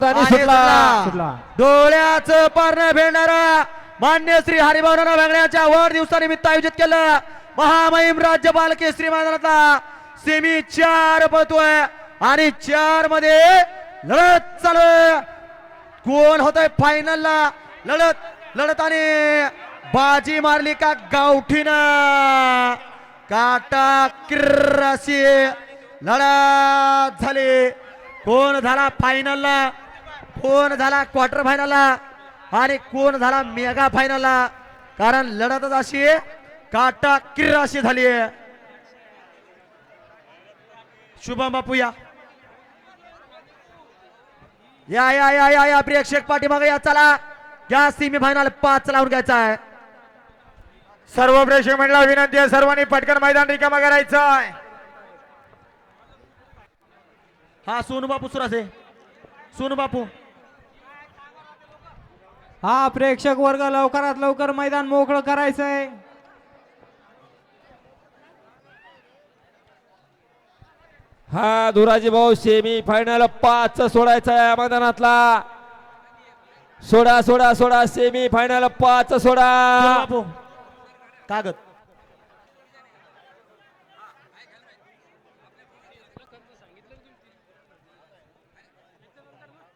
सुटला डोळ्याचं पारणं फेडणारा मान्य श्री हरिभाऊराव वेगळ्याच्या वाढदिवसानिमित्त आयोजित केलं महामहिम राज्यपाल केसरी मैदानातला सेमी 4 पळतोय आणि 4 मध्ये लढत चालू आहे. कोण होतंय फायनलला लढत आणि बाजी मारली का गावठीनं काटा किर्राशी लढत झाली. कोण झाला फायनलला, कोण झाला क्वार्टर फायनलला आणि कोण झाला मेगा फायनलला, कारण लढतच अशी काटा किर्राशी झाली आहे. शुभम बापू या या या या या या प्रेक्षक पाठीमागे या. चला या सेमी फायनल 5 लावून घ्यायचा आहे. सर्व प्रेक्षक मंडळाला विनंती आहे, सर्वांनी पटकन मैदान रिकामा करायचं आहे. हा सोनू बापू सुरासे, सोनू बापू हा प्रेक्षक वर्ग लवकरात लवकर मैदान मोकळं करायचंय. हा धुराजी भाऊ सेमी फायनल 5 सोडायचा आहे मैदानातला. सोडा सोडा सोडा सेमी फायनल 5 सोडा. बापू कागद